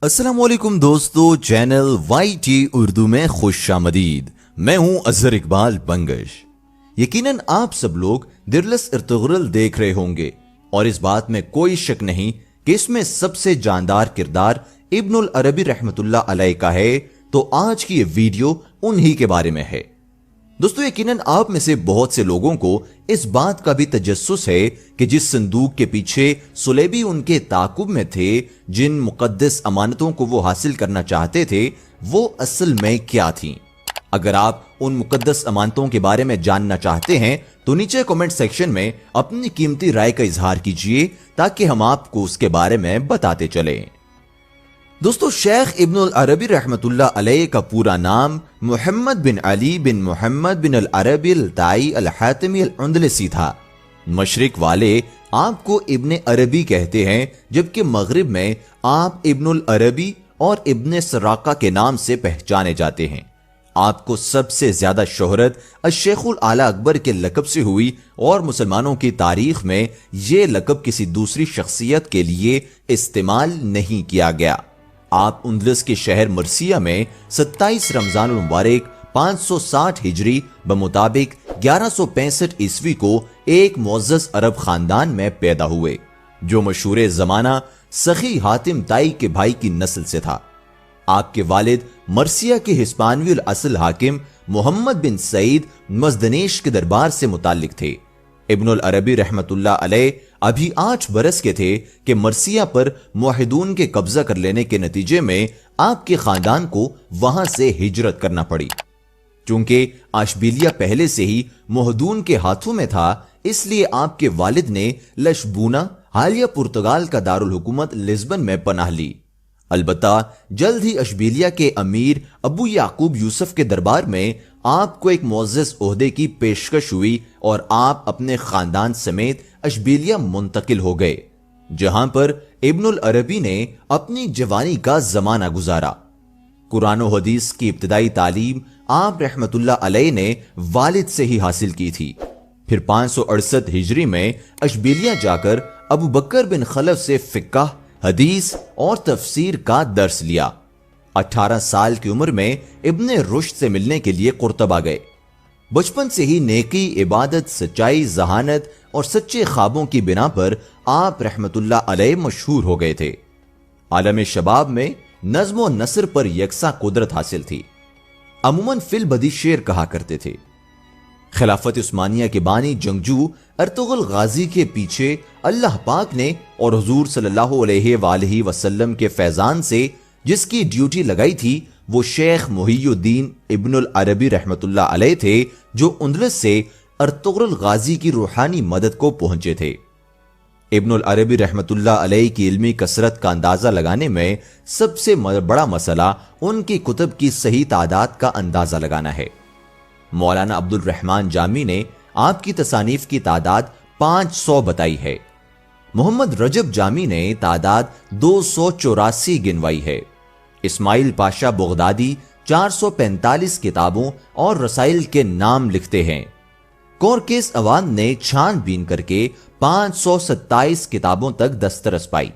अस्सलाम वालेकुम दोस्तों, चैनल YT उर्दू में खुश आमदीद। मैं हूं अजहर इकबाल बंगश। यकीनन आप सब लोग दिरलस इर्तुगरुल देख रहे होंगे और इस बात में कोई शक नहीं कि इसमें सबसे जानदार किरदार इब्नुल अरबी रहमतुल्लाह अलैह का है। तो आज की ये वीडियो उन्हीं के बारे में है। दोस्तों, यकीनन आप में से बहुत से लोगों को इस बात का भी तजस्सुस है कि जिस संदूक के पीछे सुलेबी उनके ताकुब में थे, जिन मुकद्दस अमानतों को वो हासिल करना चाहते थे, वो असल में क्या थीं। अगर आप उन मुकद्दस अमानतों के बारे में जानना चाहते हैं तो नीचे कमेंट सेक्शन में अपनी कीमती राय का इजहार कीजिए ताकि हम आपको उसके बारे में बताते चलें। दोस्तों, शेख इब्नुल अरबी रहमतुल्लाह अलैह का पूरा नाम मुहम्मद बिन अली बिन मुहम्मद बिन अल अरबी अल ताई अल हातिमी अल अंदलसी था। मशरिक वाले आपको इब्ने अरबी कहते हैं, जबकि मगरिब में आप इब्नुल अरबी और इब्ने सराका के नाम से पहचाने जाते हैं। आपको सबसे ज्यादा शोहरत अश-शेखुल आला अकबर के लकब से हुई और मुसलमानों की तारीख में यह लकब किसी दूसरी शख्सियत के लिए इस्तेमाल नहीं किया गया। आप उंदलस के शहर मरसिया में 27 रमजान मुबारक 560 हिजरी बमुताबिक 1165 ईस्वी को एक मुअज़्ज़ज़ अरब खानदान में पैदा हुए, जो मशहूर जमाना सखी हातिम ताई के भाई की नस्ल से था। आपके वालिद मरसिया के हिस्पानवी असल हाकिम मोहम्मद बिन सईद मज़दनेश के दरबार से मुताल्लिक थे। इब्नुल अरबी रहमतुल्लाह अलैह अभी 8 बरस के थे कि मरसिया पर मुआहिदून के कब्जा कर लेने के नतीजे में आपके खानदान को वहां से हिजरत करना पड़ी। चूंकि अशबिलिया पहले से ही मुआहिदून के हाथों में था, इसलिए आपके वालिद ने लशबूना हालिया पुर्तगाल का दारुल हुकूमत लिस्बन में पनाह ली। अलबत्ता जल्द ही अशबिलिया के अमीर अबू याकूब यूसुफ के दरबार में आपको एक मुअज़्ज़ज़ ओहदे की पेशकश हुई और आप अपने खानदान समेत अशबिलिया मुंतकिल हो गए, जहां पर इब्नुल अरबी ने अपनी जवानी का जमाना गुजारा। कुरान और हदीस की इब्तिदाई तालीम आप रहमतुल्लाह अलैह ने वालिद से ही हासिल की थी। फिर 568 हिजरी में अशबिलिया जाकर अबू बकर बिन खलफ से फिक्का, हदीस और तफसीर का दर्स लिया। 18 साल की उम्र में इब्ने रुश्द से मिलने के लिए कुर्तबा गए। बचपन से ही नेकी, इबादत, सच्चाई, जहानत और सच्चे ख्वाबों की बिना पर आप रहमतुल्लाह अलैह मशहूर हो गए थे। आलम शबाब में नज्म और नसर पर यकसा कुदरत हासिल थी। अमूमन फिल बदी शेर कहा करते थे। खिलाफत उस्मानिया के बानी जंगजू अर्तुगरुल गाजी के पीछे अल्लाह पाक ने और हुजूर सल्लल्लाहु अलैहि वसल्लम के फैजान से जिसकी ड्यूटी लगाई थी, वो शेख मुहियुद्दीन इब्नुल अरबी रहमतुल्लाह अलैह थे, जो उंदलस से अर्तुगरुल गाजी की रूहानी मदद को पहुंचे थे। इब्नुल अरबी रहमतुल्लाह अलैह की इल्मी कसरत का अंदाजा लगाने में सबसे बड़ा मसला उनकी कुतुब की सही तादाद का अंदाजा लगाना है। मौलाना अब्दुल रहमान जामी ने आपकी तसानीफ की तादाद 500 बताई है। मोहम्मद रजब जामी ने तादाद 284 गिनवाई है। इस्माइल पाशा बगदादी 445 किताबों और रसाइल के नाम लिखते हैं। कोरकेस अवान ने छानबीन करके 527 किताबों तक दस्तरस पाई।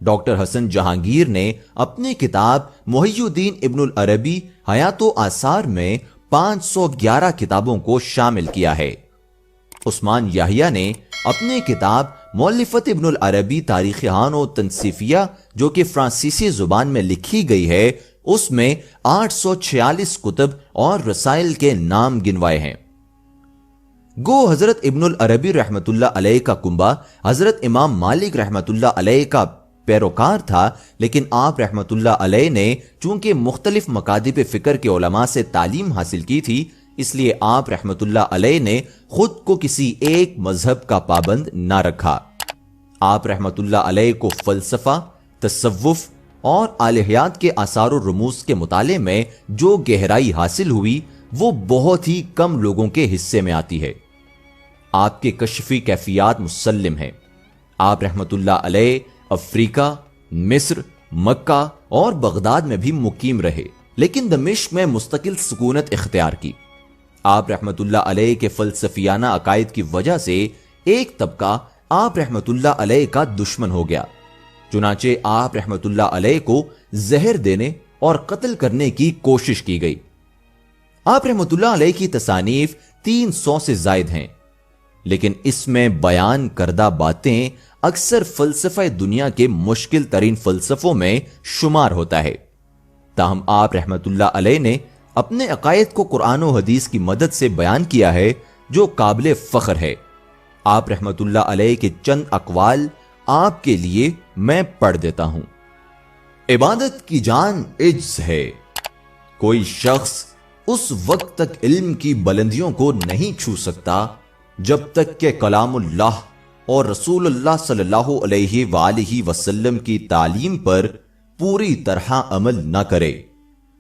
डॉक्टर हसन जहांगीर ने अपनी किताब मुहियुद्दीन इब्नुल अरबी हयातो आसार में 511 किताबों को शामिल किया है। उस्मान याहिया ने अपनी किताब मौलिफत इब्नुल अरबी तारीख़-ए-आन व तनसीफिया, जो कि फ्रांसीसी जुबान में लिखी गई है, उसमें 846 कुतुब और रसाइल के नाम गिनवाए हैं। गो हजरत इब्नुल अरबी रहमतुल्लाह अलैह का कुंबा हजरत इमाम मालिक रहमतुल्लाह अलैह का पैरोकार था, लेकिन आप रहमतुल्लाह अलैह ने चूंकि मुख्तलिफ मकादिब फिक्र के उलमा से तालीम हासिल की थी, इसलिए आप रहमतुल्लाह अलैह ने खुद को किसी एक मजहब का पाबंद ना रखा। आप रहमतुल्लाह अलैह को फलसफा, तसव्वुफ और आलिहियात के आसार और रुमूस के मुताले में जो गहराई हासिल हुई, वो बहुत ही कम लोगों के हिस्से में आती है। आपके कश्फी कैफियात मुसल्लिम हैं। आप रहमतुल्लाह अलैह अफ्रीका, मिस्र, मक्का और बगदाद में भी मुकीम रहे, लेकिन दमिश्क में मुस्तकिल सुकूनत इख्तियार की। आप रहमतुल्लाह अलैह के फलसफियाना अकायद की वजह से एक तबका आप रहमतुल्लाह अलैह का दुश्मन हो गया। चुनाचे आप रहमतुल्लाह अलैह को जहर देने और कत्ल करने की कोशिश की गई। आप रहमतुल्लाह अलैह की तसानीफ 300 से जायद हैं, लेकिन इसमें बयान करदा बातें अक्सर फलसफा दुनिया के मुश्किल तरीन फलसफों में शुमार होता है। ताहम आप रहमतुल्लाह अलैह ने अपने अकायद को कुरान और हदीस की मदद से बयान किया है, जो काबिल फख्र है। आप रहमतुल्लाह अलैह के चंद अकवाल आपके लिए मैं पढ़ देता हूं। इबादत की जान इज्ज है। कोई शख्स उस वक्त तक इल्म की बुलंदियों को नहीं छू सकता जब तक कि कलामुल्लाह और रसूलुल्लाह सल्लल्लाहु अलैहि वसल्लम की तालीम पर पूरी तरह अमल न करे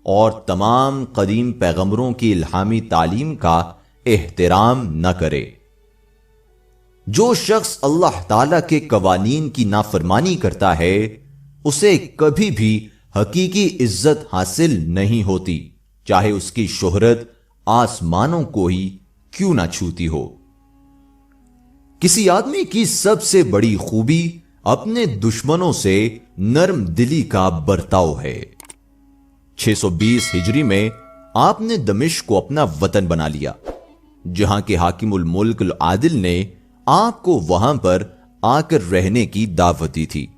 और तमाम कदीम पैगंबरों की इल्हामी तालीम का एहतराम न करे। जो शख्स अल्लाह ताला के कवानीन की नाफरमानी करता है, उसे कभी भी हकीकी इज्जत हासिल नहीं होती, चाहे उसकी शोहरत आसमानों को ही क्यों ना छूती हो। किसी आदमी की सबसे बड़ी खूबी अपने दुश्मनों से नरम दिली का बर्ताव है। 620 हिजरी में आपने दमिश्क को अपना वतन बना लिया, जहां के हाकिमुल मुल्क अल आदिल ने आपको वहां पर आकर रहने की दावत दी थी।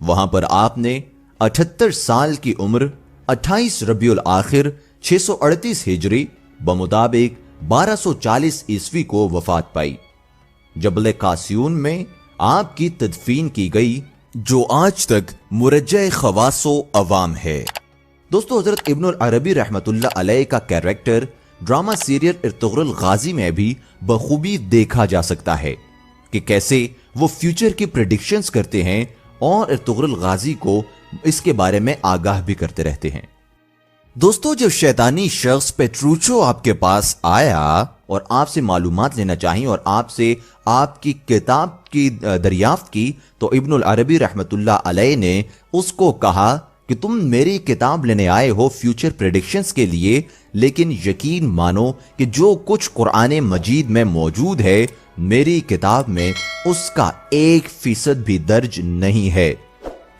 वहां पर आपने 78 साल की उम्र 28 रबीउल आखिर 638 हिजरी बमुताबिक 1240 ईस्वी को वफात पाई। जबल कासियून में आपकी तदफीन की गई, जो आज तक मुरज्जा खवासो अवाम है। दोस्तों, हजरत इब्नुल अरबी रहमतुल्लाह अलैह का कैरेक्टर ड्रामा सीरियल इर्तुगरुल गाजी में भी बखूबी देखा जा सकता है कि कैसे वो फ्यूचर की प्रेडिक्शंस करते हैं और इर्तुगरुल गाजी को इसके बारे में आगाह भी करते रहते हैं। दोस्तों, जब शैतानी शख्स पेट्रूचो आपके पास आया और आपसे मालूमात लेना चाहिए और आपसे आपकी किताब की दरियाफ्त की, तो इब्नुल अरबी रहमतुल्लाह अलैह ने उसको कहा कि तुम मेरी किताब लेने आए हो फ्यूचर प्रेडिक्शंस के लिए, लेकिन यकीन मानो कि जो कुछ कुरान मजीद में मौजूद है, मेरी किताब में उसका 1% भी दर्ज नहीं है।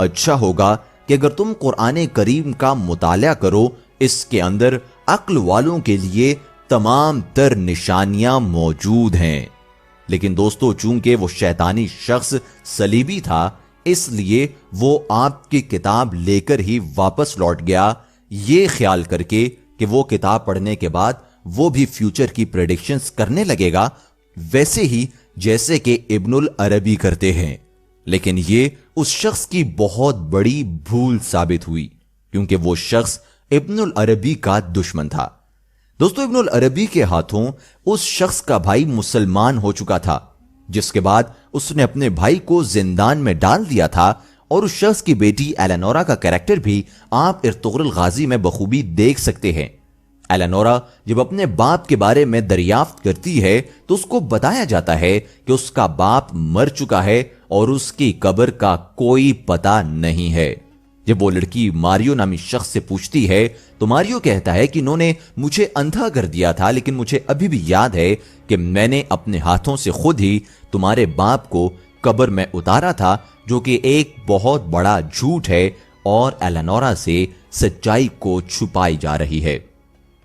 अच्छा होगा कि अगर तुम कुरान करीम का मुताला करो, इसके अंदर अक्ल वालों के लिए तमाम तर निशानियां मौजूद हैं। लेकिन दोस्तों, चूंकि वो शैतानी शख्स सलीबी था, इसलिए वो आपकी किताब लेकर ही वापस लौट गया, ये ख्याल करके कि वो किताब पढ़ने के बाद वो भी फ्यूचर की प्रेडिक्शंस करने लगेगा, वैसे ही जैसे कि इब्नुल अरबी करते हैं। लेकिन ये उस शख्स की बहुत बड़ी भूल साबित हुई, क्योंकि वो शख्स इब्नुल अरबी का दुश्मन था। दोस्तों, इब्नुल अरबी के हाथों उस शख्स का भाई मुसलमान हो चुका था, जिसके बाद उसने अपने भाई को जिंदान में डाल दिया था। और उस शख्स की बेटी एलेनोरा का कैरेक्टर भी आप इर्तुगरुल गाजी में बखूबी देख सकते हैं। एलेनोरा जब अपने बाप के बारे में दरियाफ्त करती है, तो उसको बताया जाता है कि उसका बाप मर चुका है और उसकी कब्र का कोई पता नहीं है। जब वो लड़की मारियो नामी शख्स से पूछती है, तो मारियो कहता है कि इन्होंने मुझे अंधा कर दिया था, लेकिन मुझे अभी भी याद है कि मैंने अपने हाथों से खुद ही तुम्हारे बाप को कब्र में उतारा था, जो कि एक बहुत बड़ा झूठ है और एलेनोरा से सच्चाई को छुपाई जा रही है।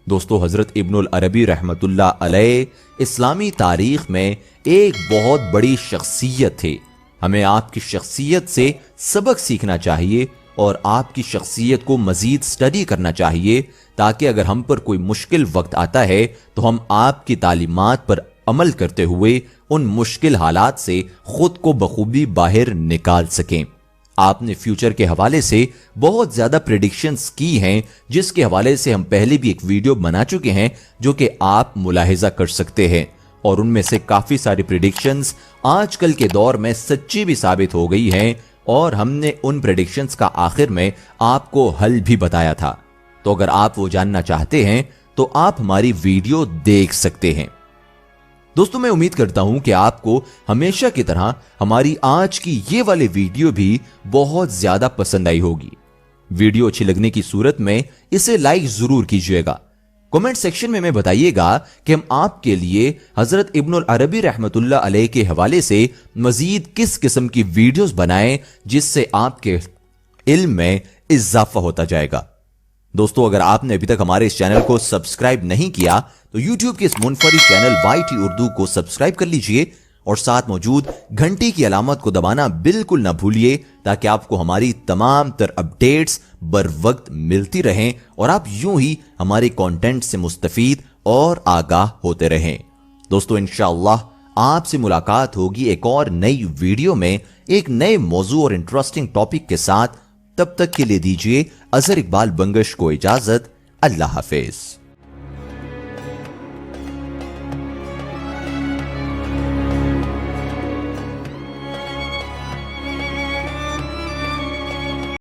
दोस्तों, हजरत इब्नुल अरबी रहमतुल्लाह अलैह इस्लामी तारीख में एक बहुत बड़ी शख्सियत थे। हमें आपकी शख्सियत से सबक सीखना चाहिए और आपकी शख्सियत को मजीद स्टडी करना चाहिए, ताकि अगर हम पर कोई मुश्किल वक्त आता है तो हम आपकी तालीमात पर अमल करते हुए उन मुश्किल हालात से खुद को बखूबी बाहर निकाल सकें। आपने फ्यूचर के हवाले से बहुत ज्यादा प्रेडिक्शंस की हैं, जिसके हवाले से हम पहले भी एक वीडियो बना चुके हैं, जो कि आप मुलाहिजा कर सकते हैं। और उनमें से काफी सारी प्रेडिक्शंस आजकल के दौर में सच्ची भी साबित हो गई हैं, और हमने उन प्रेडिक्शंस का आखिर में आपको हल भी बताया था। तो अगर आप वो जानना चाहते हैं तो आप हमारी वीडियो देख सकते हैं। दोस्तों, मैं उम्मीद करता हूं कि आपको हमेशा की तरह हमारी आज की ये वाली वीडियो भी बहुत ज्यादा पसंद आई होगी। वीडियो अच्छी लगने की सूरत में इसे लाइक जरूर कीजिएगा। कमेंट सेक्शन में बताइएगा कि हम आपके लिए हजरत इब्नुल अरबी रहमतुल्लाह अलैह के हवाले से मजीद किस किस्म की वीडियोस बनाएं जिससे आपके इल्म में इजाफा होता जाएगा। दोस्तों, अगर आपने अभी तक हमारे इस चैनल को सब्सक्राइब नहीं किया तो YouTube के इस मुनफरिद चैनल YT उर्दू को सब्सक्राइब कर लीजिए और साथ मौजूद घंटी की अलामत को दबाना बिल्कुल ना भूलिए ताकि आपको हमारी तमाम तर अपडेट्स बर वक्त मिलती रहें और आप यूं ही हमारे कंटेंट से मुस्तफीद और आगाह होते रहें। दोस्तों, इंशाअल्लाह आपसे मुलाकात होगी एक और नई वीडियो में एक नए मौजू और इंटरेस्टिंग टॉपिक के साथ। तब तक के लिए दीजिए अजहर इकबाल बंगश को इजाजत। अल्लाह हाफिज।